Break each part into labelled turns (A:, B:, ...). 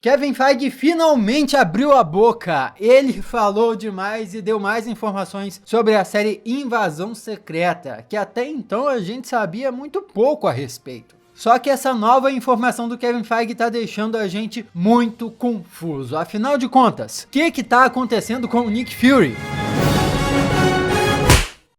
A: Kevin Feige finalmente abriu a boca. Ele falou demais e deu mais informações sobre a série Invasão Secreta, que até então a gente sabia muito pouco a respeito. Só que essa nova informação do Kevin Feige tá deixando a gente muito confuso. Afinal de contas, o que tá acontecendo com o Nick Fury?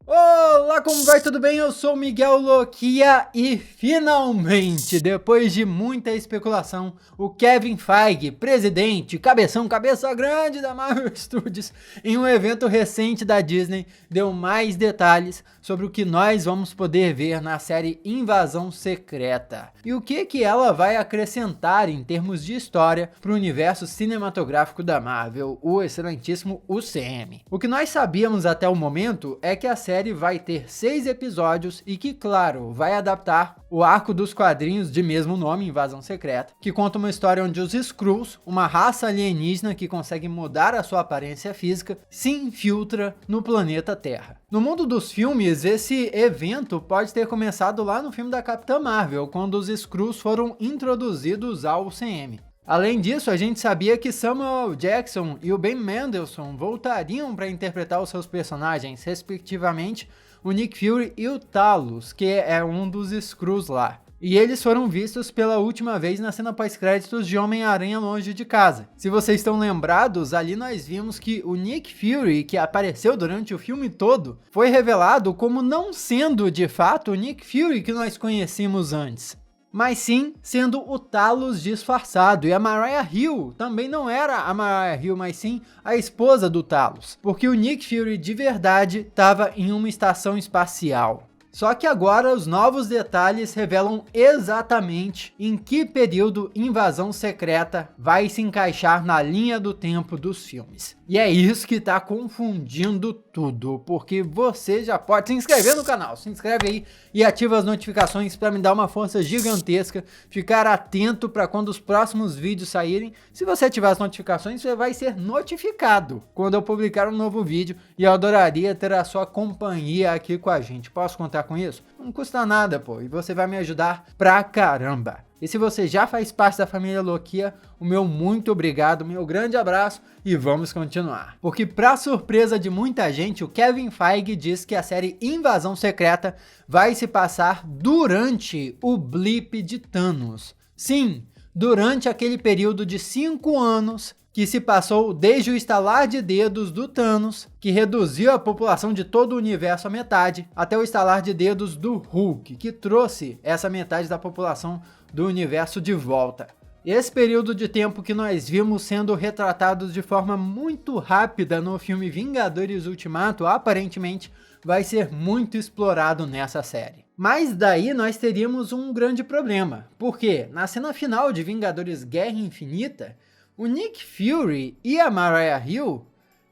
A: Olá, como vai? Tudo bem? Eu sou o Miguel Loquia e finalmente, depois de muita especulação, o Kevin Feige, presidente, cabeça grande da Marvel Studios, em um evento recente da Disney, deu mais detalhes sobre o que nós vamos poder ver na série Invasão Secreta e o que ela vai acrescentar em termos de história para o universo cinematográfico da Marvel, o excelentíssimo UCM. O que nós sabíamos até o momento é que a série vai ter 6 episódios e que, claro, vai adaptar o arco dos quadrinhos de mesmo nome, Invasão Secreta, que conta uma história onde os Skrulls, uma raça alienígena que consegue mudar a sua aparência física, se infiltra no planeta Terra. No mundo dos filmes, esse evento pode ter começado lá no filme da Capitã Marvel, quando os Skrulls foram introduzidos ao UCM. Além disso, a gente sabia que Samuel Jackson e o Ben Mendelsohn voltariam para interpretar os seus personagens, respectivamente, o Nick Fury e o Talos, que é um dos Skrulls lá. E eles foram vistos pela última vez na cena pós-créditos de Homem-Aranha Longe de Casa. Se vocês estão lembrados, ali nós vimos que o Nick Fury, que apareceu durante o filme todo, foi revelado como não sendo de fato o Nick Fury que nós conhecíamos antes, mas sim sendo o Talos disfarçado. E a Mariah Hill também não era a Mariah Hill, mas sim a esposa do Talos, porque o Nick Fury de verdade estava em uma estação espacial. Só que agora os novos detalhes revelam exatamente em que período Invasão Secreta vai se encaixar na linha do tempo dos filmes. E é isso que tá confundindo tudo, porque você já pode se inscrever no canal, se inscreve aí e ativa as notificações para me dar uma força gigantesca, ficar atento para quando os próximos vídeos saírem. Se você ativar as notificações, você vai ser notificado quando eu publicar um novo vídeo e eu adoraria ter a sua companhia aqui com a gente. Posso contar com isso? Não custa nada, pô, e você vai me ajudar pra caramba. E se você já faz parte da família Loquia, o meu muito obrigado, meu grande abraço e vamos continuar. Porque pra surpresa de muita gente, o Kevin Feige diz que a série Invasão Secreta vai se passar durante o blip de Thanos. Sim, durante aquele período de 5 anos que se passou desde o estalar de dedos do Thanos, que reduziu a população de todo o universo à metade, até o estalar de dedos do Hulk, que trouxe essa metade da população do universo de volta. Esse período de tempo que nós vimos sendo retratados de forma muito rápida no filme Vingadores Ultimato, aparentemente vai ser muito explorado nessa série. Mas daí nós teríamos um grande problema, porque na cena final de Vingadores Guerra Infinita, o Nick Fury e a Mariah Hill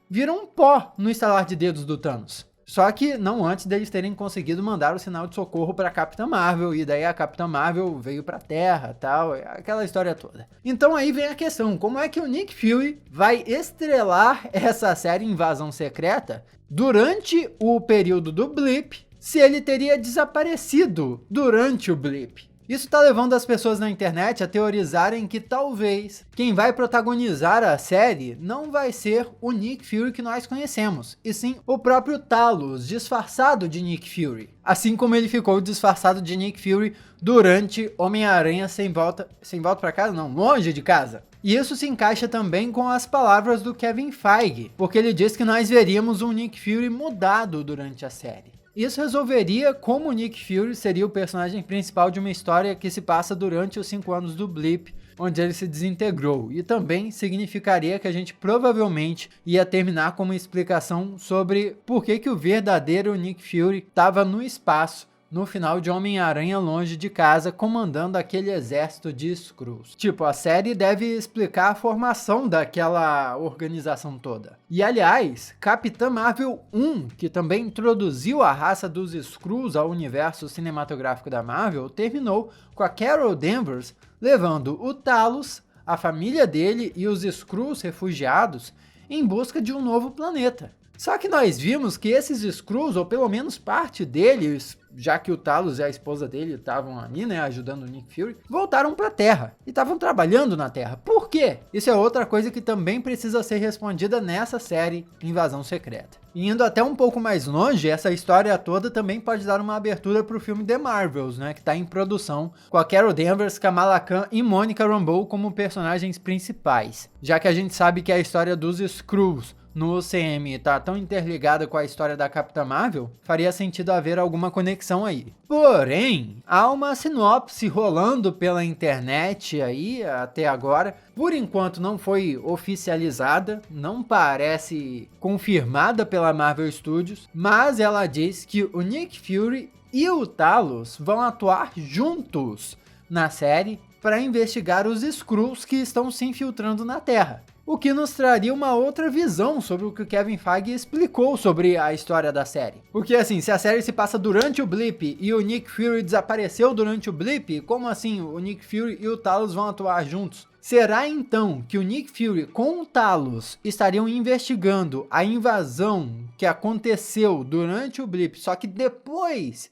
A: viram um pó no estalar de dedos do Thanos. Só que não antes deles terem conseguido mandar o sinal de socorro para a Capitã Marvel, e daí a Capitã Marvel veio para a Terra, tal, aquela história toda. Então aí vem a questão, como é que o Nick Fury vai estrelar essa série Invasão Secreta durante o período do blip, se ele teria desaparecido durante o blip? Isso tá levando as pessoas na internet a teorizarem que talvez quem vai protagonizar a série não vai ser o Nick Fury que nós conhecemos, e sim o próprio Talos, disfarçado de Nick Fury. Assim como ele ficou disfarçado de Nick Fury durante Homem-Aranha sem volta pra casa, não, longe de casa. E isso se encaixa também com as palavras do Kevin Feige, porque ele diz que nós veríamos um Nick Fury mudado durante a série. Isso resolveria como o Nick Fury seria o personagem principal de uma história que se passa durante os 5 anos do blip, onde ele se desintegrou, e também significaria que a gente provavelmente ia terminar com uma explicação sobre por que o verdadeiro Nick Fury estava no espaço no final de Homem-Aranha Longe de Casa, comandando aquele exército de Skrulls. Tipo, a série deve explicar a formação daquela organização toda. E aliás, Capitã Marvel 1, que também introduziu a raça dos Skrulls ao universo cinematográfico da Marvel, terminou com a Carol Danvers levando o Talos, a família dele e os Skrulls refugiados em busca de um novo planeta. Só que nós vimos que esses Skrulls, ou pelo menos parte deles, já que o Talos e a esposa dele estavam ali, né, ajudando o Nick Fury, voltaram pra Terra e estavam trabalhando na Terra. Por quê? Isso é outra coisa que também precisa ser respondida nessa série Invasão Secreta. E indo até um pouco mais longe, essa história toda também pode dar uma abertura pro filme The Marvels, né, que tá em produção, com a Carol Danvers, Kamala Khan e Monica Rambeau como personagens principais. Já que a gente sabe que a história dos Skrulls no UCM tá tão interligada com a história da Capitã Marvel, faria sentido haver alguma conexão aí. Porém, há uma sinopse rolando pela internet aí até agora, por enquanto não foi oficializada, não parece confirmada pela Marvel Studios, mas ela diz que o Nick Fury e o Talos vão atuar juntos na série para investigar os Skrulls que estão se infiltrando na Terra. O que nos traria uma outra visão sobre o que o Kevin Feige explicou sobre a história da série. Porque assim, se a série se passa durante o blip e o Nick Fury desapareceu durante o blip, como assim o Nick Fury e o Talos vão atuar juntos? Será então que o Nick Fury com o Talos estariam investigando a invasão que aconteceu durante o blip, só que depois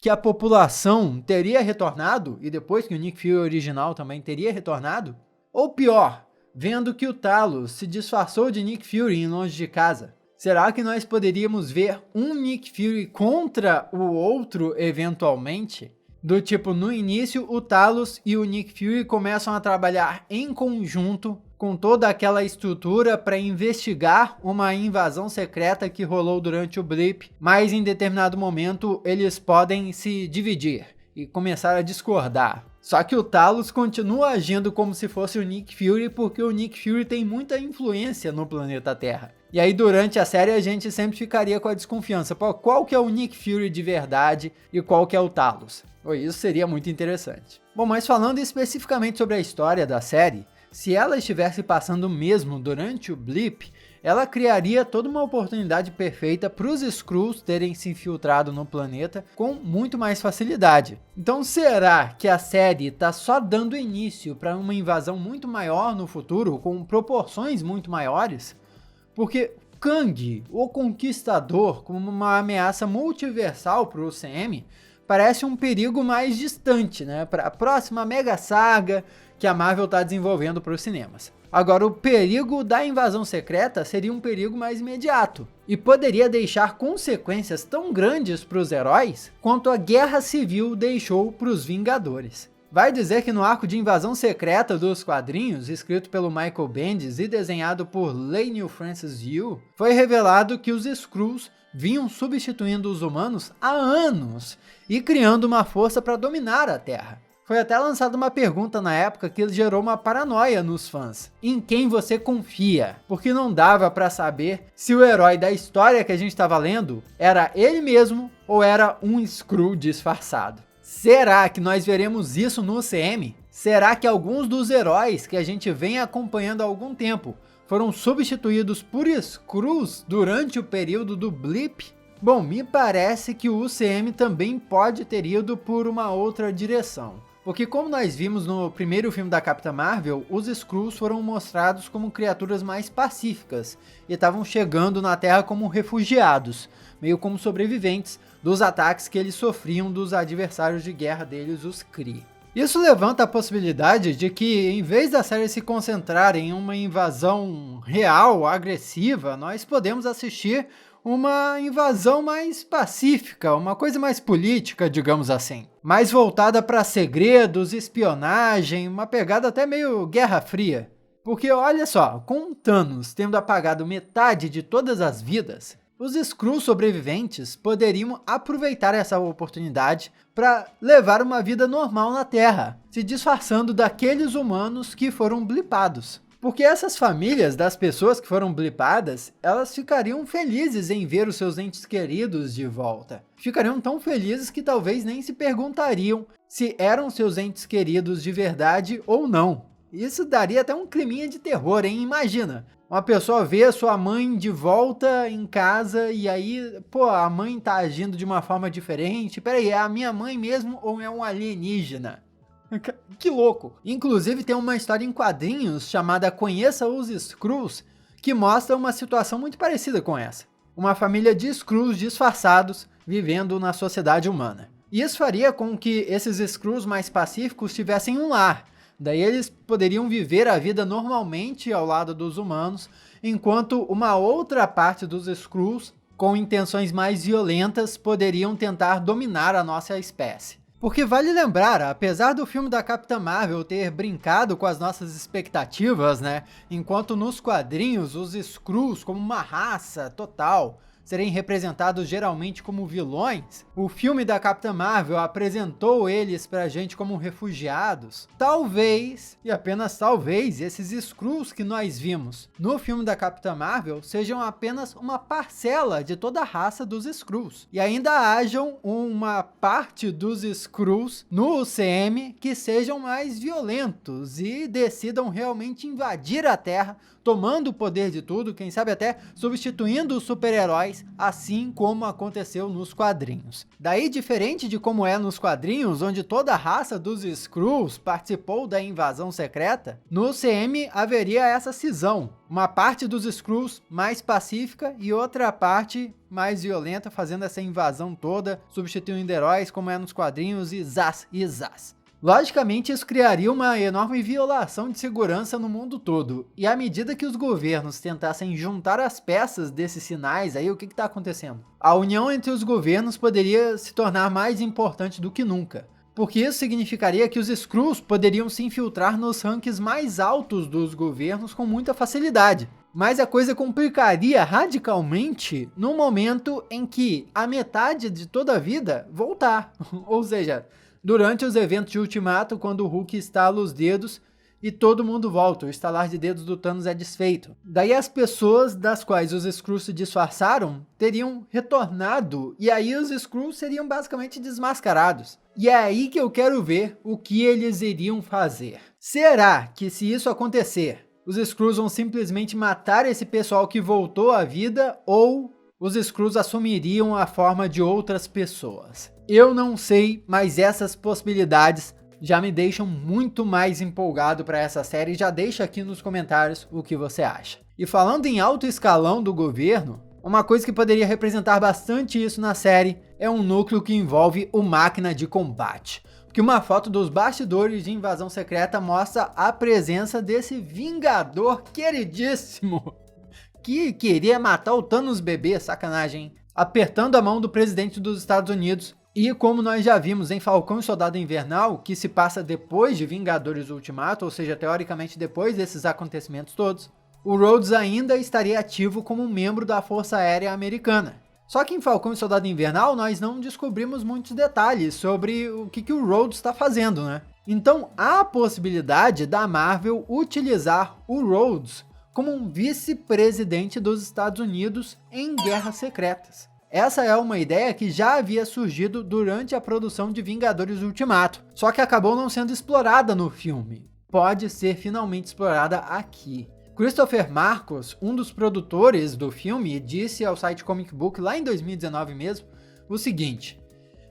A: que a população teria retornado, e depois que o Nick Fury original também teria retornado? Ou pior, vendo que o Talos se disfarçou de Nick Fury em Longe de Casa, será que nós poderíamos ver um Nick Fury contra o outro eventualmente? Do tipo, no início o Talos e o Nick Fury começam a trabalhar em conjunto com toda aquela estrutura para investigar uma invasão secreta que rolou durante o blip, mas em determinado momento eles podem se dividir e começar a discordar. Só que o Talos continua agindo como se fosse o Nick Fury, porque o Nick Fury tem muita influência no planeta Terra. E aí durante a série a gente sempre ficaria com a desconfiança, pô, qual que é o Nick Fury de verdade e qual que é o Talos? Isso seria muito interessante. Bom, mas falando especificamente sobre a história da série, se ela estivesse passando mesmo durante o blip, ela criaria toda uma oportunidade perfeita para os Skrulls terem se infiltrado no planeta com muito mais facilidade. Então será que a série está só dando início para uma invasão muito maior no futuro, com proporções muito maiores? Porque Kang, o Conquistador, como uma ameaça multiversal para o UCM, parece um perigo mais distante, né, para a próxima mega saga que a Marvel está desenvolvendo para os cinemas. Agora, o perigo da invasão secreta seria um perigo mais imediato e poderia deixar consequências tão grandes para os heróis quanto a Guerra Civil deixou para os Vingadores. Vai dizer que no arco de invasão secreta dos quadrinhos, escrito pelo Michael Bendis e desenhado por Leinil Francis Yu, foi revelado que os Skrulls vinham substituindo os humanos há anos e criando uma força para dominar a Terra. Foi até lançada uma pergunta na época que gerou uma paranoia nos fãs. Em quem você confia? Porque não dava para saber se o herói da história que a gente estava lendo era ele mesmo ou era um Skrull disfarçado. Será que nós veremos isso no UCM? Será que alguns dos heróis que a gente vem acompanhando há algum tempo foram substituídos por Skrulls durante o período do blip? Bom, me parece que o UCM também pode ter ido por uma outra direção. Porque como nós vimos no primeiro filme da Capitã Marvel, os Skrulls foram mostrados como criaturas mais pacíficas e estavam chegando na Terra como refugiados, meio como sobreviventes dos ataques que eles sofriam dos adversários de guerra deles, os Kree. Isso levanta a possibilidade de que, em vez da série se concentrar em uma invasão real, agressiva, nós podemos assistir uma invasão mais pacífica, uma coisa mais política, digamos assim. Mais voltada para segredos, espionagem, uma pegada até meio Guerra Fria. Porque olha só, com o Thanos tendo apagado metade de todas as vidas, os Skrulls sobreviventes poderiam aproveitar essa oportunidade para levar uma vida normal na Terra, se disfarçando daqueles humanos que foram blipados. Porque essas famílias das pessoas que foram blipadas, elas ficariam felizes em ver os seus entes queridos de volta. Ficariam tão felizes que talvez nem se perguntariam se eram seus entes queridos de verdade ou não. Isso daria até um climinha de terror, hein? Imagina, uma pessoa vê a sua mãe de volta em casa e aí, pô, a mãe tá agindo de uma forma diferente. Peraí, é a minha mãe mesmo ou é um alienígena? Que louco! Inclusive tem uma história em quadrinhos chamada Conheça os Skrulls, que mostra uma situação muito parecida com essa. Uma família de Skrulls disfarçados vivendo na sociedade humana. Isso faria com que esses Skrulls mais pacíficos tivessem um lar. Daí eles poderiam viver a vida normalmente ao lado dos humanos, enquanto uma outra parte dos Skrulls, com intenções mais violentas, poderiam tentar dominar a nossa espécie. Porque vale lembrar, apesar do filme da Capitã Marvel ter brincado com as nossas expectativas, né? Enquanto nos quadrinhos os Skrulls, como uma raça total, serem representados geralmente como vilões, o filme da Capitã Marvel apresentou eles pra gente como refugiados. Talvez, e apenas talvez, esses Skrulls que nós vimos no filme da Capitã Marvel sejam apenas uma parcela de toda a raça dos Skrulls. E ainda hajam uma parte dos Skrulls no UCM que sejam mais violentos e decidam realmente invadir a Terra, tomando o poder de tudo, quem sabe até substituindo os super-heróis, assim como aconteceu nos quadrinhos. Daí, diferente de como é nos quadrinhos, onde toda a raça dos Skrulls participou da invasão secreta, no CM haveria essa cisão. Uma parte dos Skrulls mais pacífica e outra parte mais violenta, fazendo essa invasão toda, substituindo heróis como é nos quadrinhos e zaz e zaz. Logicamente, isso criaria uma enorme violação de segurança no mundo todo. E à medida que os governos tentassem juntar as peças desses sinais, aí o que está acontecendo? A união entre os governos poderia se tornar mais importante do que nunca. Porque isso significaria que os Skrulls poderiam se infiltrar nos rankings mais altos dos governos com muita facilidade. Mas a coisa complicaria radicalmente no momento em que a metade de toda a vida voltar. Ou seja, durante os eventos de Ultimato, quando o Hulk estala os dedos e todo mundo volta, o estalar de dedos do Thanos é desfeito. Daí as pessoas das quais os Skrulls se disfarçaram teriam retornado, e aí os Skrulls seriam basicamente desmascarados. E é aí que eu quero ver o que eles iriam fazer. Será que, se isso acontecer, os Skrulls vão simplesmente matar esse pessoal que voltou à vida, ou os Skrulls assumiriam a forma de outras pessoas? Eu não sei, mas essas possibilidades já me deixam muito mais empolgado para essa série. Já deixa aqui nos comentários o que você acha. E falando em alto escalão do governo, uma coisa que poderia representar bastante isso na série é um núcleo que envolve o Máquina de Combate. Porque uma foto dos bastidores de Invasão Secreta mostra a presença desse Vingador queridíssimo que queria matar o Thanos bebê, sacanagem, hein? Apertando a mão do presidente dos Estados Unidos. E como nós já vimos em Falcão e Soldado Invernal, que se passa depois de Vingadores Ultimato, ou seja, teoricamente depois desses acontecimentos todos, o Rhodes ainda estaria ativo como membro da Força Aérea Americana. Só que em Falcão e Soldado Invernal nós não descobrimos muitos detalhes sobre o que o Rhodes está fazendo, né? Então há a possibilidade da Marvel utilizar o Rhodes como um vice-presidente dos Estados Unidos em guerras secretas. Essa é uma ideia que já havia surgido durante a produção de Vingadores Ultimato, só que acabou não sendo explorada no filme. Pode ser finalmente explorada aqui. Christopher Marcos, um dos produtores do filme, disse ao site Comic Book lá em 2019 mesmo, o seguinte: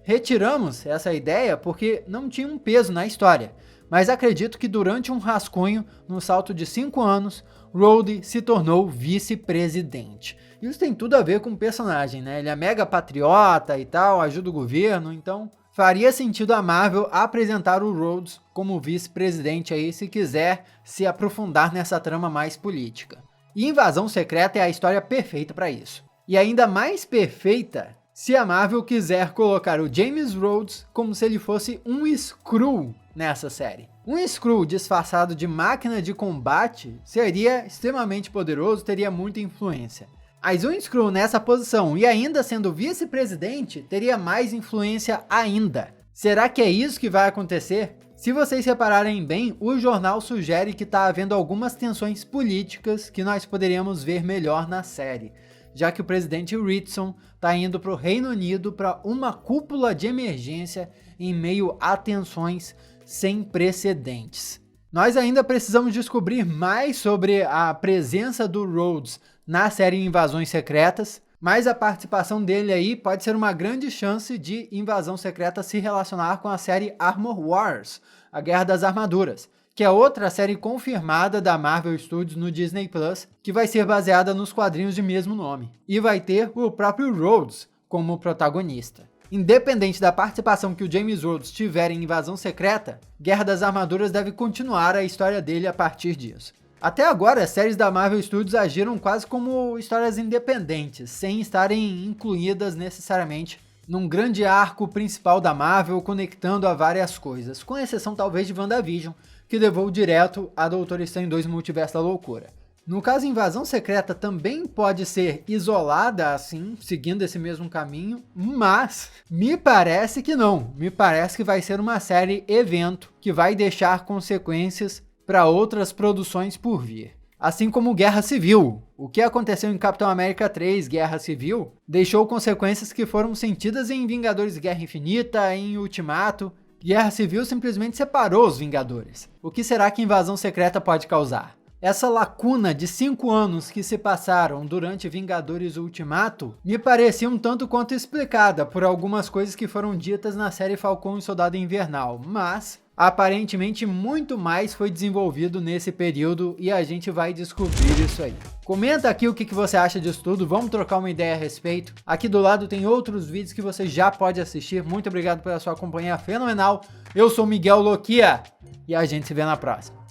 A: retiramos essa ideia porque não tinha um peso na história, mas acredito que durante um rascunho, no salto de 5 anos, Rhodey se tornou vice-presidente. Isso tem tudo a ver com o personagem, né? Ele é mega patriota e tal, ajuda o governo, então faria sentido a Marvel apresentar o Rhodes como vice-presidente aí, se quiser se aprofundar nessa trama mais política. E Invasão Secreta é a história perfeita para isso. E ainda mais perfeita se a Marvel quiser colocar o James Rhodes como se ele fosse um Skrull nessa série. Um Skrull disfarçado de máquina de combate seria extremamente poderoso, teria muita influência. Mas um Skrull nessa posição e ainda sendo vice-presidente teria mais influência ainda. Será que é isso que vai acontecer? Se vocês repararem bem, o jornal sugere que está havendo algumas tensões políticas que nós poderíamos ver melhor na série, já que o presidente Ritson está indo para o Reino Unido para uma cúpula de emergência em meio a tensões sem precedentes. Nós ainda precisamos descobrir mais sobre a presença do Rhodes na série Invasões Secretas, mas a participação dele aí pode ser uma grande chance de Invasão Secreta se relacionar com a série Armor Wars, a Guerra das Armaduras, que é outra série confirmada da Marvel Studios no Disney Plus, que vai ser baseada nos quadrinhos de mesmo nome, e vai ter o próprio Rhodes como protagonista. Independente da participação que o James Rhodes tiver em Invasão Secreta, Guerra das Armaduras deve continuar a história dele a partir disso. Até agora, as séries da Marvel Studios agiram quase como histórias independentes, sem estarem incluídas necessariamente num grande arco principal da Marvel, conectando a várias coisas, com exceção talvez de WandaVision, que levou direto a Doutor Estranho 2 Multiverso da Loucura. No caso, Invasão Secreta também pode ser isolada assim, seguindo esse mesmo caminho, mas me parece que não. Me parece que vai ser uma série evento que vai deixar consequências para outras produções por vir. Assim como Guerra Civil. O que aconteceu em Capitão América 3, Guerra Civil, deixou consequências que foram sentidas em Vingadores Guerra Infinita, em Ultimato. Guerra Civil simplesmente separou os Vingadores. O que será que Invasão Secreta pode causar? Essa lacuna de 5 anos que se passaram durante Vingadores Ultimato me parecia um tanto quanto explicada por algumas coisas que foram ditas na série Falcão e Soldado Invernal, mas aparentemente muito mais foi desenvolvido nesse período e a gente vai descobrir isso aí. Comenta aqui o que você acha disso tudo, vamos trocar uma ideia a respeito. Aqui do lado tem outros vídeos que você já pode assistir. Muito obrigado pela sua companhia fenomenal. Eu sou Miguel Loquia e a gente se vê na próxima.